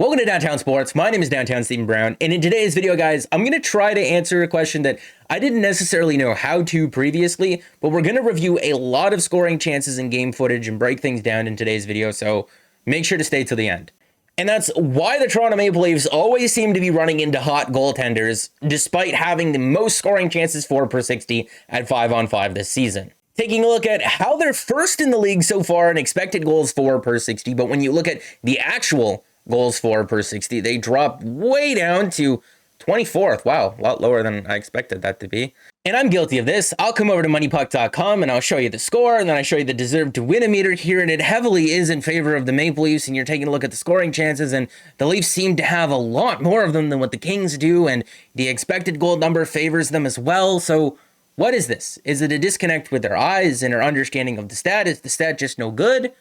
Welcome to Downtown Sports. My name is Downtown Stephen Brown, and in today's video, guys, I'm going to try to answer a question that I didn't necessarily know how to previously, but we're going to review a lot of scoring chances and game footage and break things down in today's video, so make sure to stay till the end. And that's why the Toronto Maple Leafs always seem to be running into hot goaltenders, despite having the most scoring chances for per 60 at 5-on-5 this season. Taking a look at how they're first in the league so far in expected goals for per 60, but when you look at the actual goals for per 60, they dropped way down to 24th. Wow, a lot lower than I expected that to be. And I'm guilty of this. I'll come over to moneypuck.com and I'll show you the score, and then I show you the deserved to win a meter here, and it heavily is in favor of the Maple Leafs, and you're taking a look at the scoring chances, and the Leafs seem to have a lot more of them than what the Kings do, and the expected goal number favors them as well. So what is this? Is it a disconnect with their eyes and their understanding of the stat? Is the stat just no good?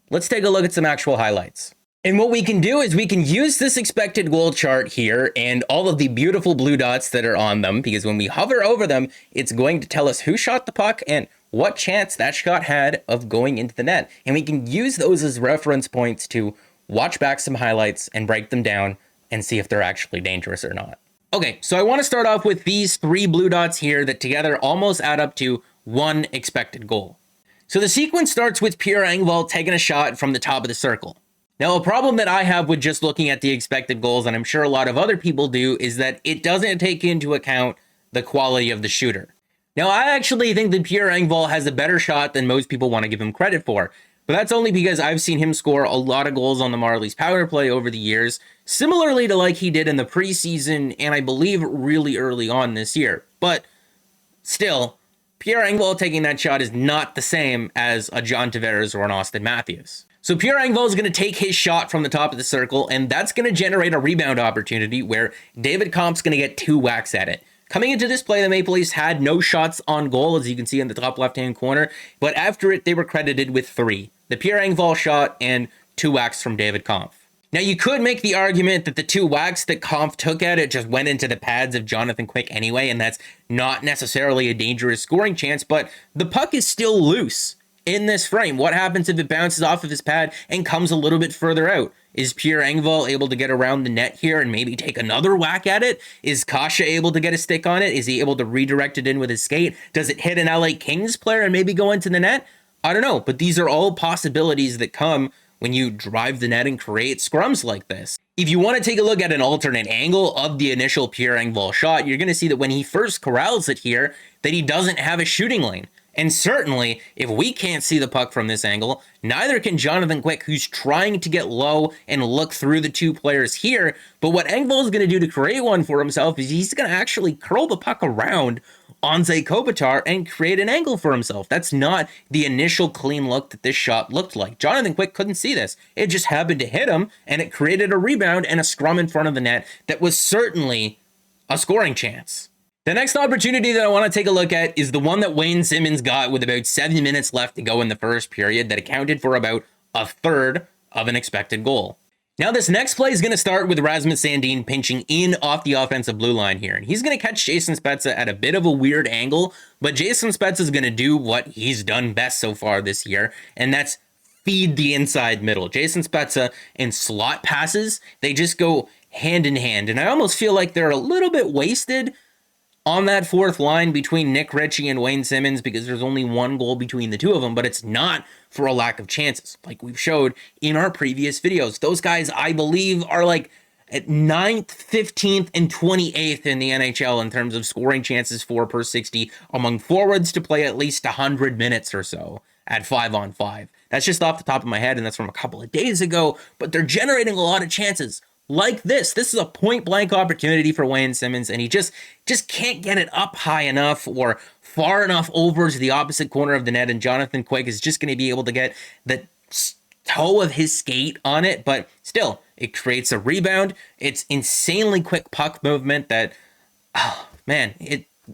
Let's take a look at some actual highlights. And what we can do is we can use this expected goal chart here and all of the beautiful blue dots that are on them, because when we hover over them, it's going to tell us who shot the puck and what chance that shot had of going into the net. And we can use those as reference points to watch back some highlights and break them down and see if they're actually dangerous or not. Okay, so I want to start off with these three blue dots here that together almost add up to one expected goal. So the sequence starts with Pierre Engvall taking a shot from the top of the circle. Now, a problem that I have with just looking at the expected goals, and I'm sure a lot of other people do, is that it doesn't take into account the quality of the shooter. Now, I actually think that Pierre Engvall has a better shot than most people want to give him credit for, but that's only because I've seen him score a lot of goals on the Marlies power play over the years, similarly to like he did in the preseason and I believe really early on this year. But still, Pierre Engvall taking that shot is not the same as a John Tavares or an Austin Matthews. So Pierre Engvall is going to take his shot from the top of the circle, and that's going to generate a rebound opportunity where David Kampf's going to get two whacks at it. Coming into this play, the Maple Leafs had no shots on goal, as you can see in the top left-hand corner, but after it, they were credited with three. The Pierre Engvall shot and two whacks from David Kampf. Now, you could make the argument that the two whacks that Kampf took at it just went into the pads of Jonathan Quick anyway, and that's not necessarily a dangerous scoring chance, but the puck is still loose in this frame. What happens if it bounces off of his pad and comes a little bit further out? Is Pierre Engvall able to get around the net here and maybe take another whack at it? Is Kasha able to get a stick on it? Is he able to redirect it in with his skate? Does it hit an LA Kings player and maybe go into the net? I don't know, but these are all possibilities that come when you drive the net and create scrums like this. If you want to take a look at an alternate angle of the initial Pierre Engvall shot, you're going to see that when he first corrals it here, that he doesn't have a shooting lane. And certainly, if we can't see the puck from this angle, neither can Jonathan Quick, who's trying to get low and look through the two players here. But what Engvall is going to do to create one for himself is he's going to actually curl the puck around Anze Kopitar and create an angle for himself. That's not the initial clean look that this shot looked like. Jonathan Quick couldn't see this. It just happened to hit him, and it created a rebound and a scrum in front of the net that was certainly a scoring chance. The next opportunity that I want to take a look at is the one that Wayne Simmonds got with about 7 minutes left to go in the first period that accounted for about a third of an expected goal. Now, this next play is going to start with Rasmus Sandin pinching in off the offensive blue line here, and he's going to catch Jason Spezza at a bit of a weird angle, but Jason Spezza is going to do what he's done best so far this year, and that's feed the inside middle. Jason Spezza and slot passes, they just go hand in hand, and I almost feel like they're a little bit wasted on that fourth line between Nick Ritchie and Wayne Simmonds, because there's only one goal between the two of them, but it's not for a lack of chances. Like we've showed in our previous videos, those guys, I believe, are like at 9th, 15th, and 28th in the NHL in terms of scoring chances for per 60 among forwards to play at least 100 minutes or so at 5-on-5. That's just off the top of my head, and that's from a couple of days ago, but they're generating a lot of chances. Like this is a point-blank opportunity for Wayne Simmonds, and he just can't get it up high enough or far enough over to the opposite corner of the net, and Jonathan Quick is just going to be able to get the toe of his skate on it, but still, it creates a rebound. It's insanely quick puck movement that, oh man,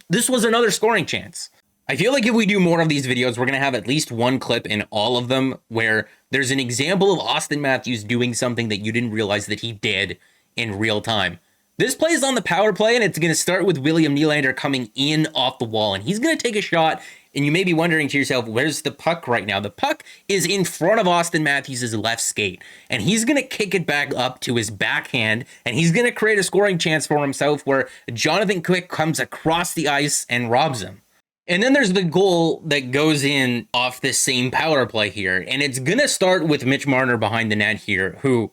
this was another scoring chance. I feel like if we do more of these videos, we're going to have at least one clip in all of them where there's an example of Austin Matthews doing something that you didn't realize that he did in real time. This play is on the power play, and it's going to start with William Nylander coming in off the wall, and he's going to take a shot And you may be wondering to yourself, where's the puck right now? The puck is in front of Austin Matthews' left skate, and he's going to kick it back up to his backhand, and he's going to create a scoring chance for himself where Jonathan Quick comes across the ice and robs him. And then there's the goal that goes in off this same power play here, and it's going to start with Mitch Marner behind the net here, who,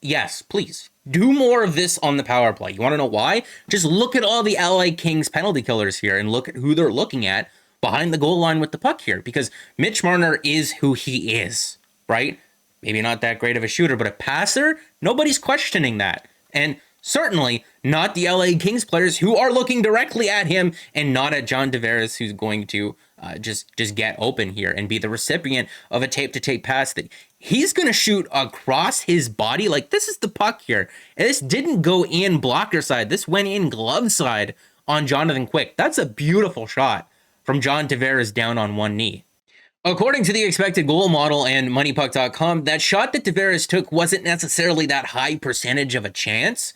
yes, please, do more of this on the power play. You want to know why? Just look at all the LA Kings penalty killers here and look at who they're looking at behind the goal line with the puck here, because Mitch Marner is who he is, right? Maybe not that great of a shooter, but a passer, nobody's questioning that. And certainly not the LA Kings players who are looking directly at him and not at John Tavares, who's going to just get open here and be the recipient of a tape-to-tape pass that he's going to shoot across his body. Like, this is the puck here. And this didn't go in blocker side. This went in glove side on Jonathan Quick. That's a beautiful shot from John Tavares down on one knee. According to the expected goal model and moneypuck.com, that shot that Tavares took wasn't necessarily that high percentage of a chance,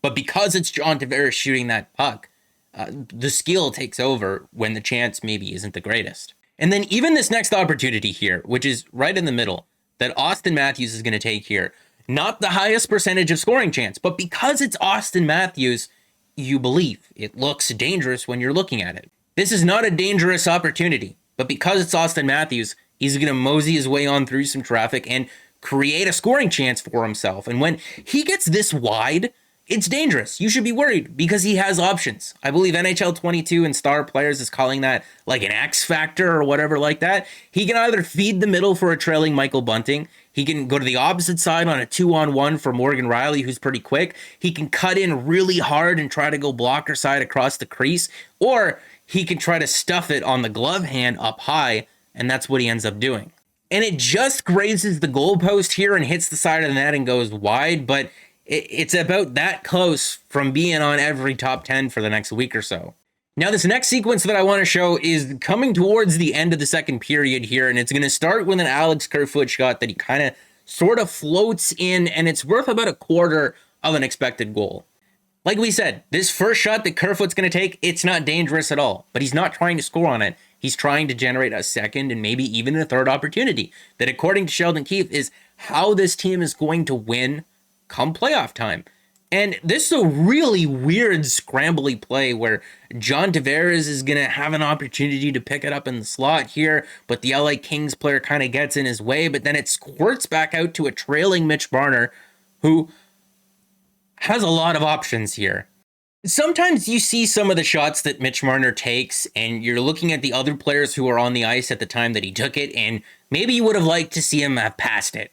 but because it's John Tavares shooting that puck, the skill takes over when the chance maybe isn't the greatest. And then even this next opportunity here, which is right in the middle, that Austin Matthews is going to take here, not the highest percentage of scoring chance, but because it's Austin Matthews, you believe it looks dangerous when you're looking at it. This is not a dangerous opportunity, but because it's Austin Matthews, he's going to mosey his way on through some traffic and create a scoring chance for himself. And when he gets this wide, it's dangerous. You should be worried because he has options. I believe NHL 22 and Star Players is calling that like an X factor or whatever like that. He can either feed the middle for a trailing Michael Bunting. He can go to the opposite side on a 2-on-1 for Morgan Rielly, who's pretty quick. He can cut in really hard and try to go blocker side across the crease, or he can try to stuff it on the glove hand up high, and that's what he ends up doing. And it just grazes the goalpost here and hits the side of the net and goes wide, but it's about that close from being on every top 10 for the next week or so. Now, this next sequence that I want to show is coming towards the end of the second period here, and it's going to start with an Alex Kerfoot shot that he kind of sort of floats in, and it's worth about a quarter of an expected goal. Like we said, this first shot that Kerfoot's going to take, it's not dangerous at all, but he's not trying to score on it. He's trying to generate a second and maybe even a third opportunity that, according to Sheldon Keefe, is how this team is going to win come playoff time. And this is a really weird scrambly play where John Tavares is going to have an opportunity to pick it up in the slot here, but the LA Kings player kind of gets in his way, but then it squirts back out to a trailing Mitch Marner, who has a lot of options here. Sometimes you see some of the shots that Mitch Marner takes, and you're looking at the other players who are on the ice at the time that he took it, and maybe you would have liked to see him have passed it.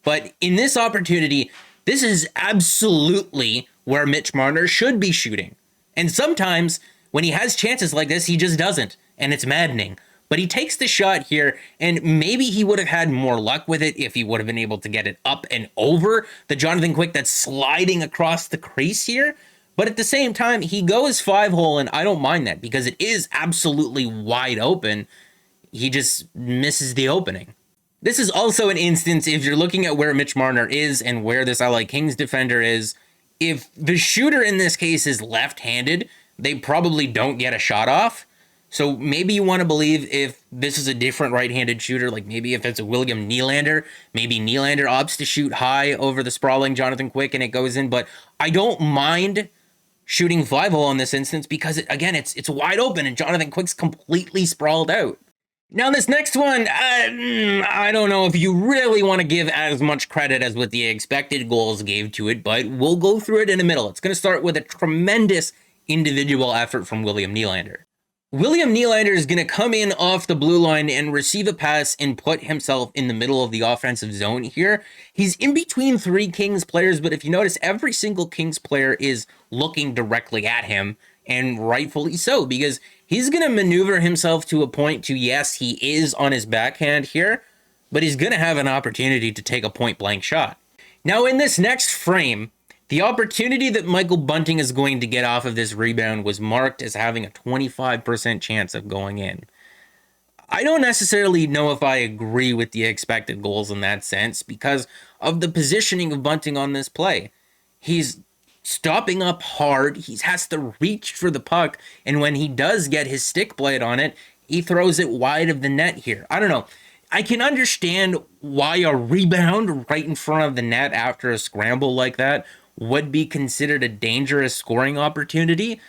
But in this opportunity, this is absolutely where Mitch Marner should be shooting. And sometimes when he has chances like this, he just doesn't, and it's maddening. But he takes the shot here, and maybe he would have had more luck with it if he would have been able to get it up and over the Jonathan Quick that's sliding across the crease here. But at the same time, he goes 5-hole, and I don't mind that because it is absolutely wide open. He just misses the opening. This is also an instance, if you're looking at where Mitch Marner is and where this LA Kings defender is, if the shooter in this case is left-handed, they probably don't get a shot off. So maybe you want to believe if this is a different right-handed shooter, like maybe if it's a William Nylander, maybe Nylander opts to shoot high over the sprawling Jonathan Quick and it goes in. But I don't mind shooting 5-hole in this instance because, again, it's wide open and Jonathan Quick's completely sprawled out. Now, this next one, I don't know if you really want to give as much credit as what the expected goals gave to it, but we'll go through it in the middle. It's going to start with a tremendous individual effort from William Nylander. William Nylander is going to come in off the blue line and receive a pass and put himself in the middle of the offensive zone here. He's in between three Kings players, but if you notice, every single Kings player is looking directly at him, and rightfully so, because he's going to maneuver himself to a point to, yes, he is on his backhand here, but he's going to have an opportunity to take a point-blank shot. Now, in this next frame, the opportunity that Michael Bunting is going to get off of this rebound was marked as having a 25% chance of going in. I don't necessarily know if I agree with the expected goals in that sense because of the positioning of Bunting on this play. He's stopping up hard. He has to reach for the puck, and when he does get his stick blade on it, he throws it wide of the net here. I don't know. I can understand why a rebound right in front of the net after a scramble like that would be considered a dangerous scoring opportunity,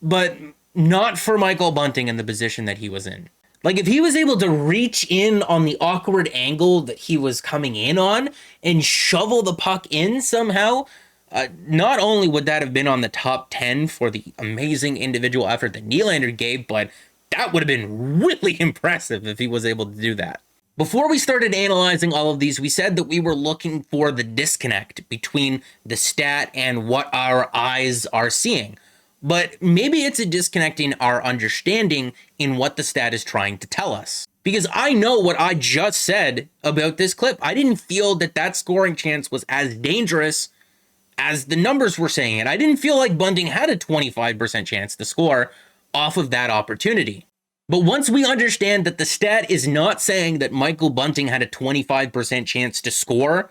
but not for Michael Bunting in the position that he was in. Like, if he was able to reach in on the awkward angle that he was coming in on and shovel the puck in somehow, not only would that have been on the top 10 for the amazing individual effort that Nylander gave, but that would have been really impressive if he was able to do that. Before we started analyzing all of these, we said that we were looking for the disconnect between the stat and what our eyes are seeing. But maybe it's a disconnect in our understanding in what the stat is trying to tell us. Because I know what I just said about this clip. I didn't feel that that scoring chance was as dangerous as the numbers were saying it. I didn't feel like Bunting had a 25% chance to score off of that opportunity. But once we understand that the stat is not saying that Michael Bunting had a 25% chance to score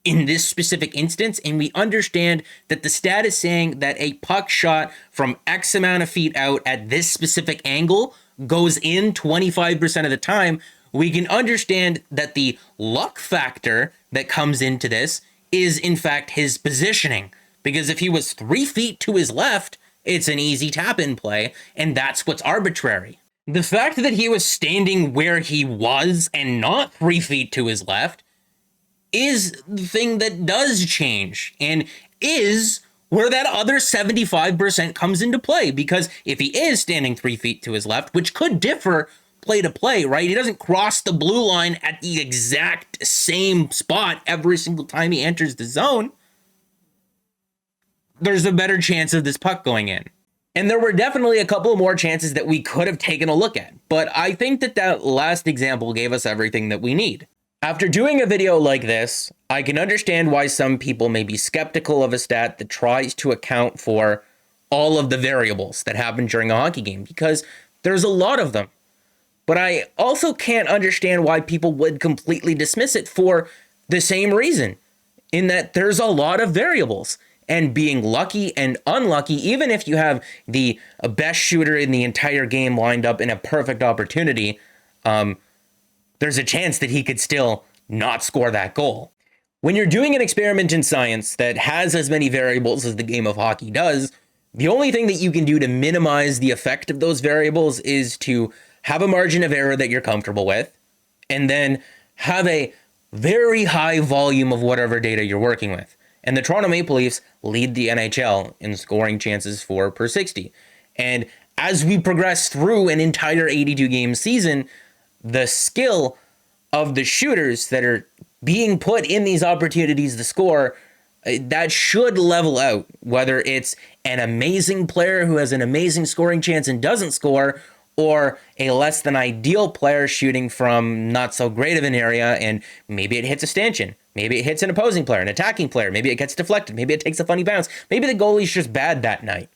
in this specific instance, and we understand that the stat is saying that a puck shot from X amount of feet out at this specific angle goes in 25% of the time, we can understand that the luck factor that comes into this is in fact his positioning. Because if he was 3 feet to his left, it's an easy tap-in play, and that's what's arbitrary. The fact that he was standing where he was and not 3 feet to his left is the thing that does change, and is where that other 75% comes into play. Because if he is standing 3 feet to his left, which could differ play to play, right? He doesn't cross the blue line at the exact same spot every single time he enters the zone. There's a better chance of this puck going in. And there were definitely a couple more chances that we could have taken a look at. But I think that that last example gave us everything that we need. After doing a video like this, I can understand why some people may be skeptical of a stat that tries to account for all of the variables that happen during a hockey game, because there's a lot of them. But I also can't understand why people would completely dismiss it for the same reason, in that there's a lot of variables. And being lucky and unlucky, even if you have the best shooter in the entire game lined up in a perfect opportunity, there's a chance that he could still not score that goal. When you're doing an experiment in science that has as many variables as the game of hockey does, the only thing that you can do to minimize the effect of those variables is to have a margin of error that you're comfortable with, and then have a very high volume of whatever data you're working with. And the Toronto Maple Leafs lead the NHL in scoring chances for per 60. And as we progress through an entire 82-game season, the skill of the shooters that are being put in these opportunities to score, that should level out, whether it's an amazing player who has an amazing scoring chance and doesn't score, or a less than ideal player shooting from not so great of an area, and maybe it hits a stanchion. Maybe it hits an opposing player, an attacking player. Maybe it gets deflected. Maybe it takes a funny bounce. Maybe the goalie's just bad that night.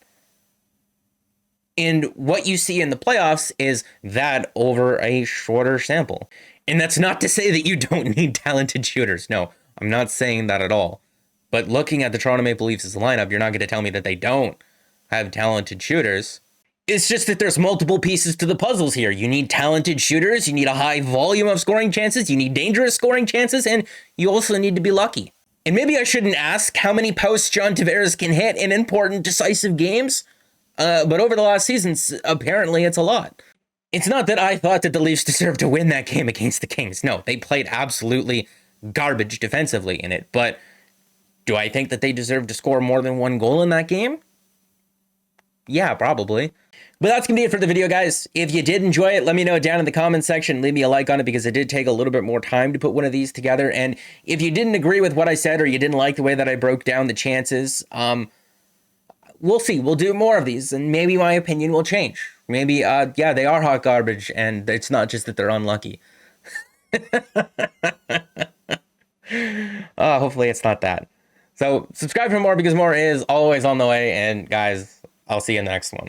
And what you see in the playoffs is that over a shorter sample. And that's not to say that you don't need talented shooters. No, I'm not saying that at all. But looking at the Toronto Maple Leafs' lineup, you're not going to tell me that they don't have talented shooters. It's just that there's multiple pieces to the puzzles here. You need talented shooters, you need a high volume of scoring chances, you need dangerous scoring chances, and you also need to be lucky. And maybe I shouldn't ask how many posts John Tavares can hit in important, decisive games, but over the last seasons, apparently it's a lot. It's not that I thought that the Leafs deserved to win that game against the Kings. No, they played absolutely garbage defensively in it, but do I think that they deserved to score more than one goal in that game? Yeah, probably. But that's going to be it for the video, guys. If you did enjoy it, let me know down in the comments section. Leave me a like on it because it did take a little bit more time to put one of these together. And if you didn't agree with what I said or you didn't like the way that I broke down the chances, we'll see. We'll do more of these and maybe my opinion will change. Maybe, yeah, they are hot garbage and it's not just that they're unlucky. Hopefully it's not that. So subscribe for more because more is always on the way. And guys, I'll see you in the next one.